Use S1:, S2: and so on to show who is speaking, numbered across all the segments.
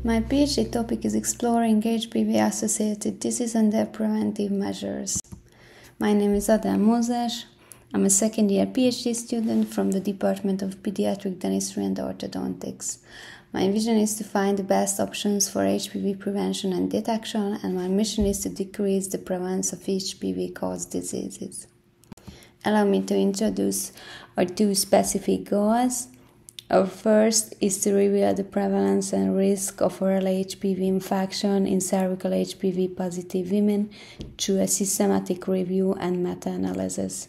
S1: My PhD topic is exploring HPV-associated disease and their preventive measures. My name is Adel Mózes. I'm a second-year PhD student from the Department of Pediatric Dentistry and Orthodontics. My vision is to find the best options for HPV prevention and detection, and my mission is to decrease the prevalence of HPV-caused diseases. Allow me to introduce our two specific goals. Our first is to reveal the prevalence and risk of oral HPV infection in cervical HPV positive women through a systematic review and meta-analysis.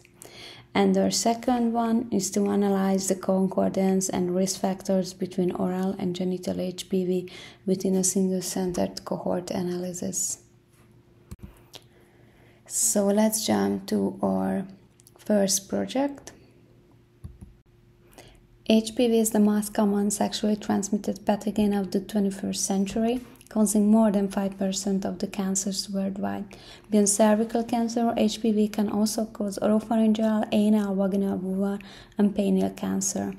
S1: And our second one is to analyze the concordance and risk factors between oral and genital HPV within a single-centered cohort analysis. So let's jump to our first project. HPV is the most common sexually transmitted pathogen of the 21st century, causing more than 5% of the cancers worldwide. Beyond cervical cancer, HPV can also cause oropharyngeal, anal, vaginal, vulvar, and perineal cancer.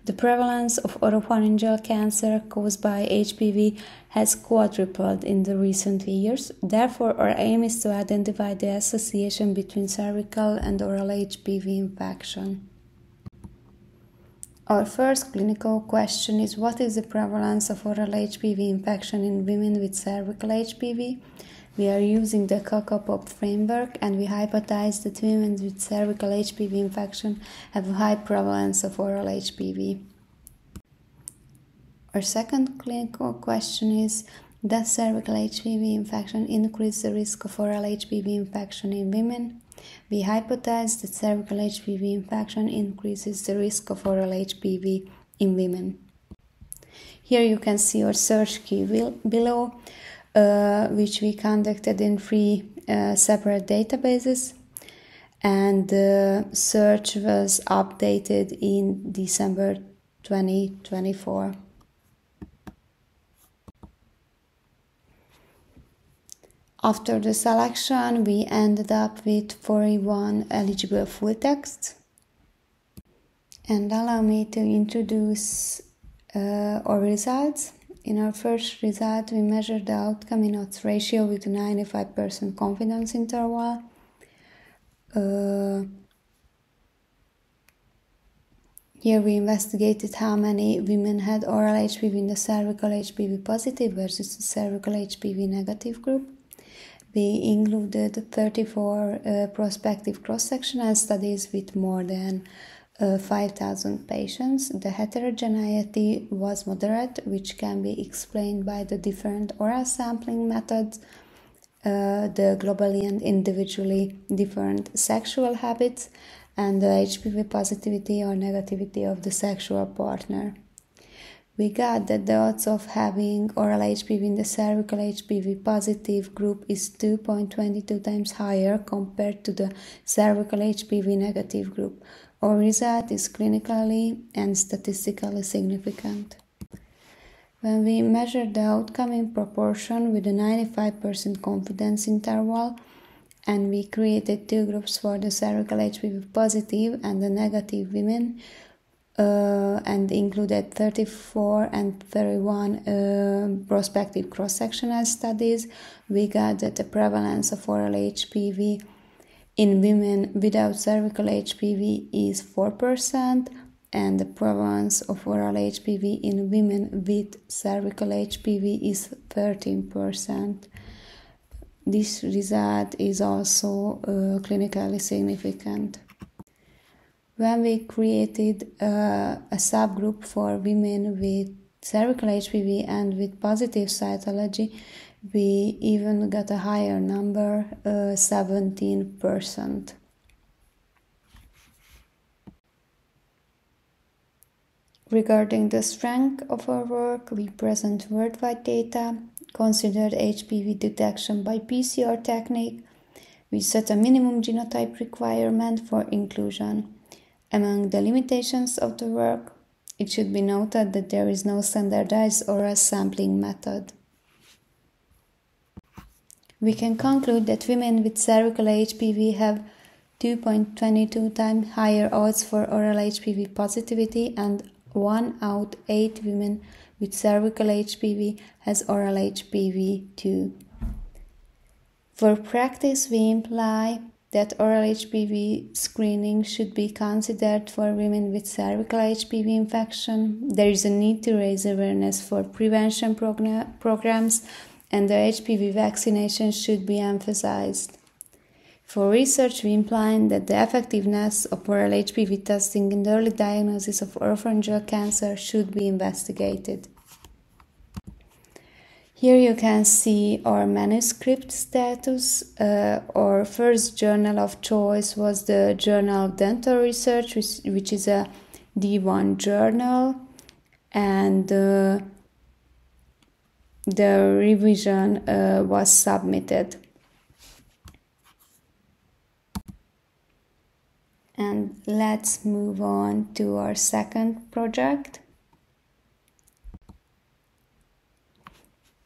S1: The prevalence of oropharyngeal cancer caused by HPV has quadrupled in the recent years. Therefore, our aim is to identify the association between cervical and oral HPV infection. Our first clinical question is: what is the prevalence of oral HPV infection in women with cervical HPV? We are using the COCOPOP framework, and we hypothesize that women with cervical HPV infection have a high prevalence of oral HPV. Our second clinical question is: does cervical HPV infection increase the risk of oral HPV infection in women? We hypothesize that cervical HPV infection increases the risk of oral HPV in women. Here you can see our search key below, which we conducted in three separate databases, and the search was updated in December 2024. After the selection, we ended up with 41 eligible full texts. And allow me to introduce our results. In our first result, we measured the outcome in odds ratio with a 95% confidence interval. Here we investigated how many women had oral HPV in the cervical HPV positive versus the cervical HPV negative group. We included 34 prospective cross-sectional studies with more than 5,000 patients. The heterogeneity was moderate, which can be explained by the different oral sampling methods, the globally and individually different sexual habits, and the HPV positivity or negativity of the sexual partner. We got that the odds of having oral HPV in the cervical HPV positive group is 2.22 times higher compared to the cervical HPV negative group. Our result is clinically and statistically significant. When we measured the outcome in proportion with a 95% confidence interval, and we created two groups for the cervical HPV positive and the negative women, and included 34 and 31 prospective cross-sectional studies, we got that the prevalence of oral HPV in women without cervical HPV is 4%, and the prevalence of oral HPV in women with cervical HPV is 13%. This result is also clinically significant. When we created a subgroup for women with cervical HPV and with positive cytology, we even got a higher number, 17%. Regarding the strength of our work, we present worldwide data, considered HPV detection by PCR technique. We set a minimum genotype requirement for inclusion. Among the limitations of the work, it should be noted that there is no standardized oral sampling method. We can conclude that women with cervical HPV have 2.22 times higher odds for oral HPV positivity, and 1 out of 8 women with cervical HPV has oral HPV too. For practice, we imply that oral HPV screening should be considered for women with cervical HPV infection. There is a need to raise awareness for prevention programs, and the HPV vaccination should be emphasized. For research, we imply that the effectiveness of oral HPV testing in the early diagnosis of oropharyngeal cancer should be investigated. Here you can see our manuscript status. Our first journal of choice was the Journal of Dental Research, which is a D1 journal, and the revision was submitted. And let's move on to our second project.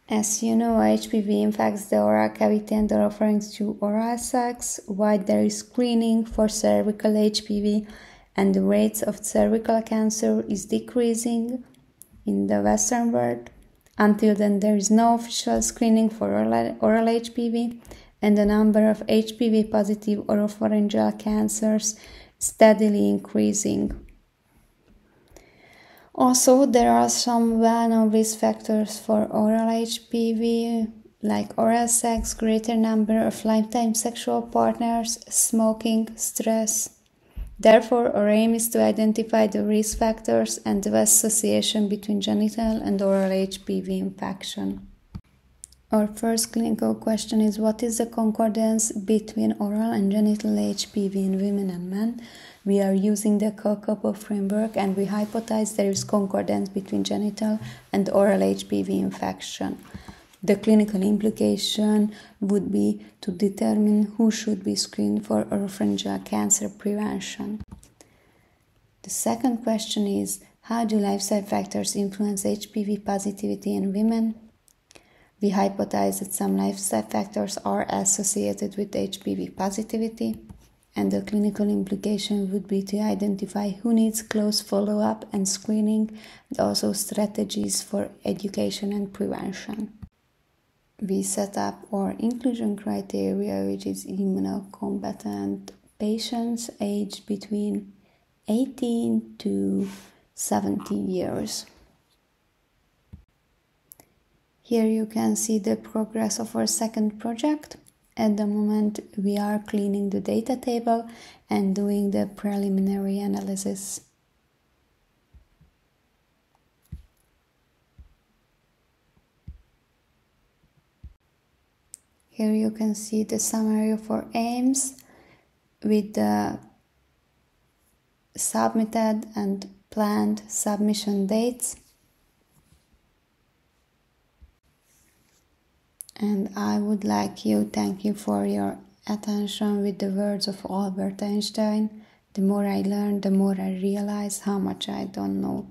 S1: As you know, HPV infects the oral cavity and oropharynx through oral sex. While there is screening for cervical HPV and the rates of cervical cancer is decreasing in the Western world, until then there is no official screening for oral HPV, and the number of HPV positive oropharyngeal cancers steadily increasing. Also, there are some well-known risk factors for oral HPV, like oral sex, greater number of lifetime sexual partners, smoking, stress. Therefore, our aim is to identify the risk factors and the association between genital and oral HPV infection. Our first clinical question is: what is the concordance between oral and genital HPV in women and men? We are using the COCOBO framework, and we hypothesize there is concordance between genital and oral HPV infection. The clinical implication would be to determine who should be screened for oropharyngeal cancer prevention. The second question is: how do lifestyle factors influence HPV positivity in women? We hypothesize that some lifestyle factors are associated with HPV positivity, and the clinical implication would be to identify who needs close follow-up and screening, and also strategies for education and prevention. We set up our inclusion criteria, which is immunocombatant patients aged between 18 to 70 years. Here you can see the progress of our second project. At the moment, we are cleaning the data table and doing the preliminary analysis. Here you can see the summary of our aims with the submitted and planned submission dates. And I would like to thank you for your attention with the words of Albert Einstein. The more I learn, the more I realize how much I don't know.